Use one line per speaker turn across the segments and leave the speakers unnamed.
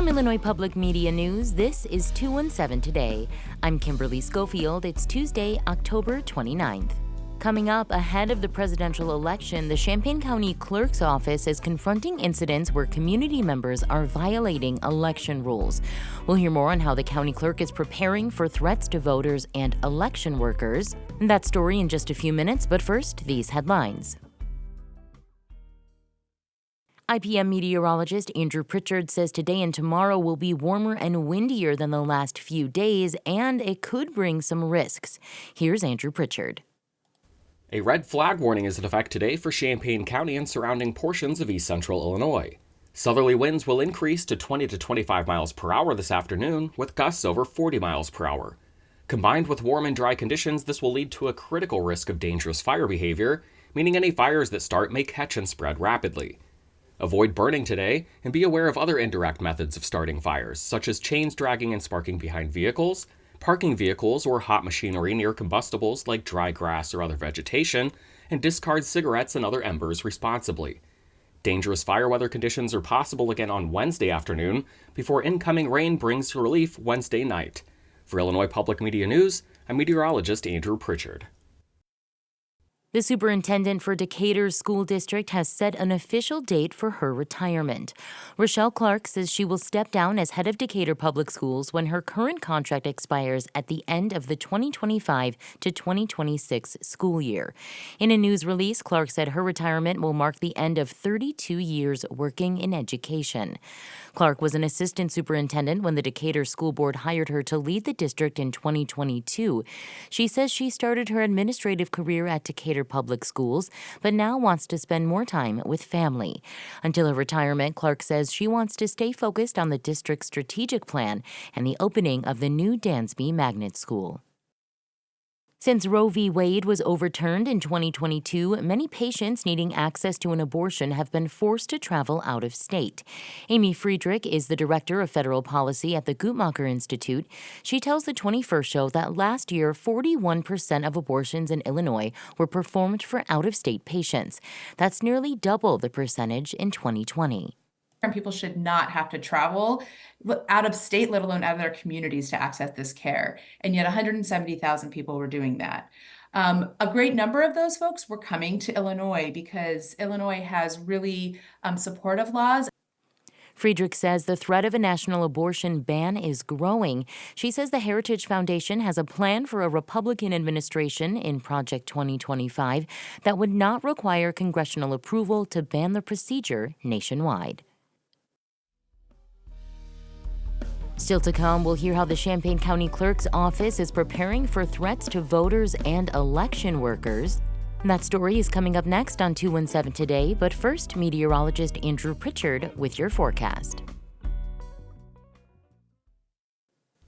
From Illinois Public Media News, this is 217 Today. I'm Kimberly Schofield. It's Tuesday, October 29th. Coming up ahead of the presidential election, the Champaign County Clerk's office is confronting incidents where community members are violating election rules. We'll hear more on how the county clerk is preparing for threats to voters and election workers. That story in just a few minutes, but first, these headlines. IPM meteorologist Andrew Pritchard says today and tomorrow will be warmer and windier than the last few days, and it could bring some risks. Here's Andrew Pritchard.
A red flag warning is in effect today for Champaign County and surrounding portions of east central Illinois. Southerly winds will increase to 20 to 25 miles per hour this afternoon, with gusts over 40 miles per hour. Combined with warm and dry conditions, this will lead to a critical risk of dangerous fire behavior, meaning any fires that start may catch and spread rapidly. Avoid burning today, and be aware of other indirect methods of starting fires, such as chains dragging and sparking behind vehicles, parking vehicles or hot machinery near combustibles like dry grass or other vegetation, and discard cigarettes and other embers responsibly. Dangerous fire weather conditions are possible again on Wednesday afternoon, before incoming rain brings relief Wednesday night. For Illinois Public Media News, I'm meteorologist Andrew Pritchard.
The superintendent for Decatur's school district has set an official date for her retirement. Rochelle Clark says she will step down as head of Decatur Public Schools when her current contract expires at the end of the 2025 to 2026 school year. In a news release, Clark said her retirement will mark the end of 32 years working in education. Clark was an assistant superintendent when the Decatur School Board hired her to lead the district in 2022. She says she started her administrative career at Decatur Public Schools, but now wants to spend more time with family. Until her retirement, Clark says she wants to stay focused on the district's strategic plan and the opening of the new Dansby Magnet School. Since Roe v. Wade was overturned in 2022, many patients needing access to an abortion have been forced to travel out of state. Amy Friedrich is the director of federal policy at the Guttmacher Institute. She tells the 21st Show that last year, 41% of abortions in Illinois were performed for out-of-state patients. That's nearly double the percentage in 2020.
People should not have to travel out of state, let alone out of their communities, to access this care. And yet 170,000 people were doing that. A great number of those folks were coming to Illinois because Illinois has really supportive laws.
Friedrich says the threat of a national abortion ban is growing. She says the Heritage Foundation has a plan for a Republican administration in Project 2025 that would not require congressional approval to ban the procedure nationwide. Still to come, we'll hear how the Champaign County Clerk's office is preparing for threats to voters and election workers. That story is coming up next on 217 Today, but first, meteorologist Andrew Pritchard with your forecast.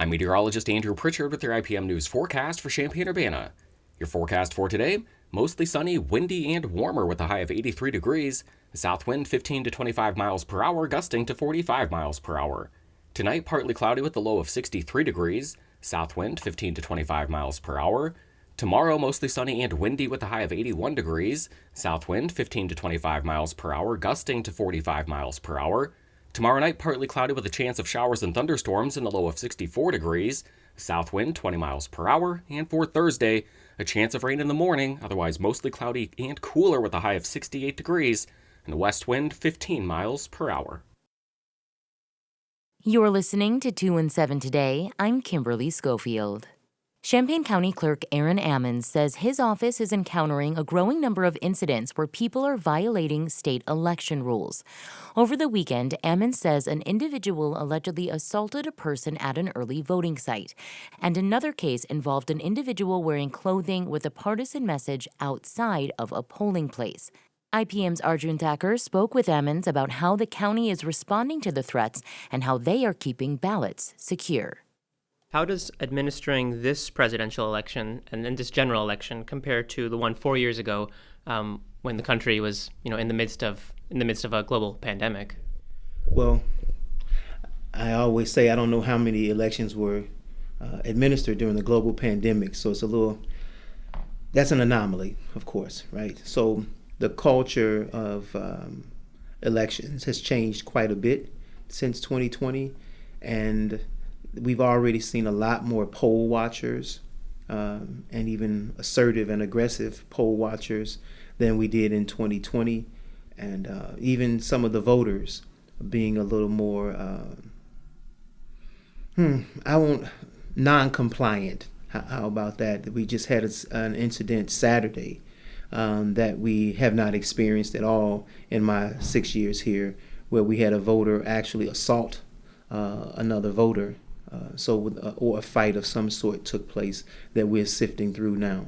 I'm meteorologist Andrew Pritchard with your IPM News forecast for Champaign-Urbana. Your forecast for today, mostly sunny, windy, and warmer with a high of 83 degrees, a south wind 15 to 25 miles per hour, gusting to 45 miles per hour. Tonight, partly cloudy with a low of 63 degrees, south wind 15 to 25 miles per hour. Tomorrow, mostly sunny and windy with a high of 81 degrees, south wind 15 to 25 miles per hour, gusting to 45 miles per hour. Tomorrow night, partly cloudy with a chance of showers and thunderstorms and a low of 64 degrees, south wind 20 miles per hour. And for Thursday, a chance of rain in the morning, otherwise mostly cloudy and cooler with a high of 68 degrees, and a west wind 15 miles per hour.
You're listening to 217 Today. I'm Kimberly Schofield. Champaign County Clerk Aaron Ammons says his office is encountering a growing number of incidents where people are violating state election rules. Over the weekend, Ammons says an individual allegedly assaulted a person at an early voting site, and another case involved an individual wearing clothing with a partisan message outside of a polling place. IPM's Arjun Thakur spoke with Ammons about how the county is responding to the threats and how they are keeping ballots secure.
How does administering this presidential election and then this general election compare to the one 4 years ago, when the country was, in the midst of a global pandemic?
Well, I always say I don't know how many elections were administered during the global pandemic, so that's an anomaly, of course, right? So the culture of elections has changed quite a bit since 2020. And we've already seen a lot more poll watchers and even assertive and aggressive poll watchers than we did in 2020. And even some of the voters being a little more, non-compliant. How about that? We just had an incident Saturday that we have not experienced at all in my 6 years here, where we had a voter actually assault another voter. Or a fight of some sort took place that we're sifting through now.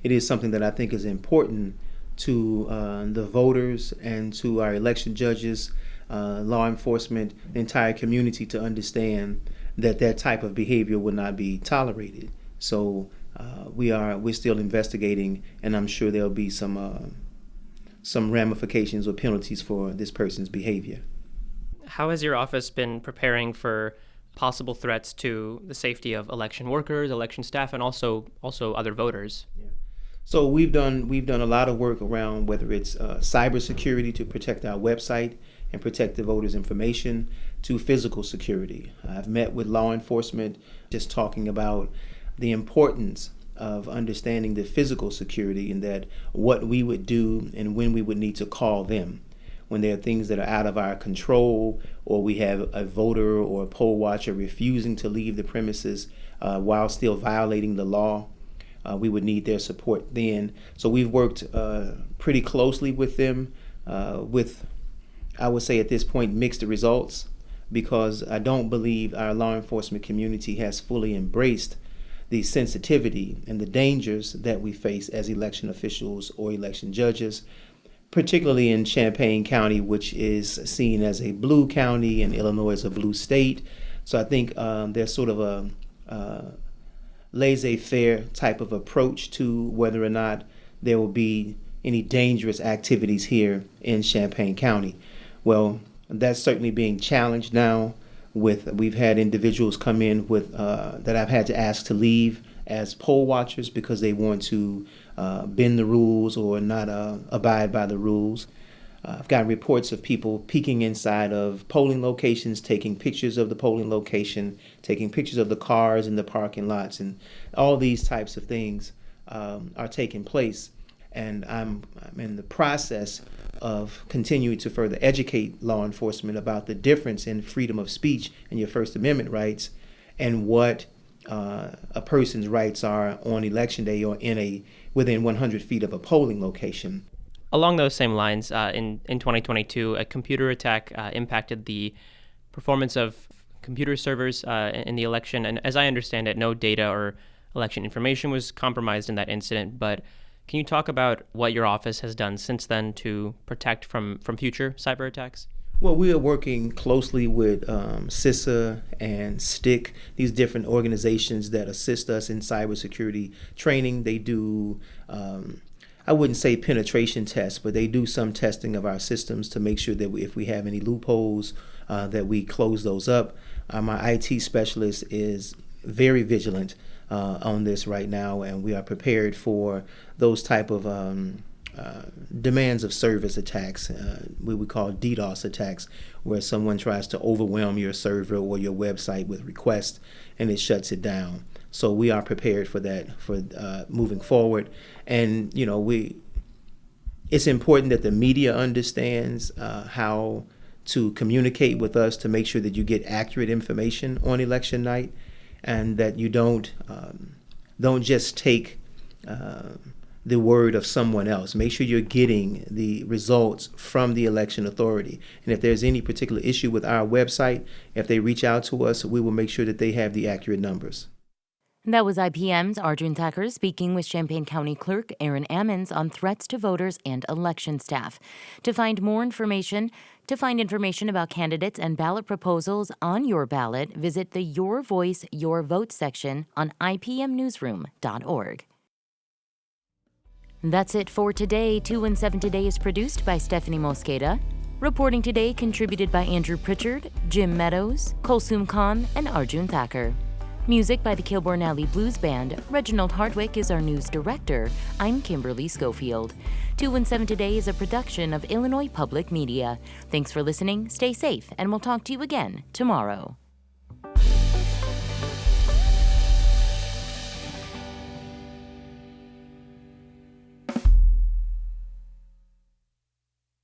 It is something that I think is important to the voters and to our election judges, law enforcement, the entire community to understand that type of behavior will not be tolerated. So we're still investigating, and I'm sure there'll be some ramifications or penalties for this person's behavior.
How has your office been preparing for possible threats to the safety of election workers, election staff, and also other voters?
Yeah. So we've done a lot of work around whether it's cybersecurity to protect our website and protect the voters' information, to physical security. I've met with law enforcement just talking about the importance of understanding the physical security and that what we would do and when we would need to call them when there are things that are out of our control, or we have a voter or a poll watcher refusing to leave the premises while still violating the law. We would need their support then. So we've worked pretty closely with them with, I would say at this point, mixed results, because I don't believe our law enforcement community has fully embraced the sensitivity and the dangers that we face as election officials or election judges, particularly in Champaign County, which is seen as a blue county and Illinois is a blue state. So I think there's sort of a laissez-faire type of approach to whether or not there will be any dangerous activities here in Champaign County. Well, that's certainly being challenged now. We've had individuals come in with that I've had to ask to leave as poll watchers because they want to bend the rules or not abide by the rules. I've gotten reports of people peeking inside of polling locations, taking pictures of the polling location, taking pictures of the cars in the parking lots, and all these types of things are taking place. And I'm in the process of continuing to further educate law enforcement about the difference in freedom of speech and your First Amendment rights and what a person's rights are on election day or within 100 feet of a polling location.
Along those same lines, in 2022, a computer attack impacted the performance of computer servers in the election. And as I understand it, no data or election information was compromised in that incident. But can you talk about what your office has done since then to protect from future cyber attacks?
Well, we are working closely with CISA and STIC, these different organizations that assist us in cybersecurity training. They do, I wouldn't say penetration tests, but they do some testing of our systems to make sure that if we have any loopholes, that we close those up. My IT specialist is very vigilant on this right now, and we are prepared for those type of demands of service attacks, what we call DDoS attacks, where someone tries to overwhelm your server or your website with requests and it shuts it down. So we are prepared for that for moving forward. And it's important that the media understands how to communicate with us to make sure that you get accurate information on election night, and that you don't just take the word of someone else. Make sure you're getting the results from the election authority. And if there's any particular issue with our website, if they reach out to us, we will make sure that they have the accurate numbers.
That was IPM's Arjun Thakur speaking with Champaign County Clerk Aaron Ammons on threats to voters and election staff. To find information about candidates and ballot proposals on your ballot, visit the Your Voice, Your Vote section on ipmnewsroom.org. That's it for today. 217 Today is produced by Stephanie Mosqueda. Reporting today contributed by Andrew Pritchard, Jim Meadows, Kulsum Khan, and Arjun Thakur. Music by the Kilbourne Alley Blues Band. Reginald Hardwick is our news director. I'm Kimberly Schofield. 217 Today is a production of Illinois Public Media. Thanks for listening, stay safe, and we'll talk to you again tomorrow.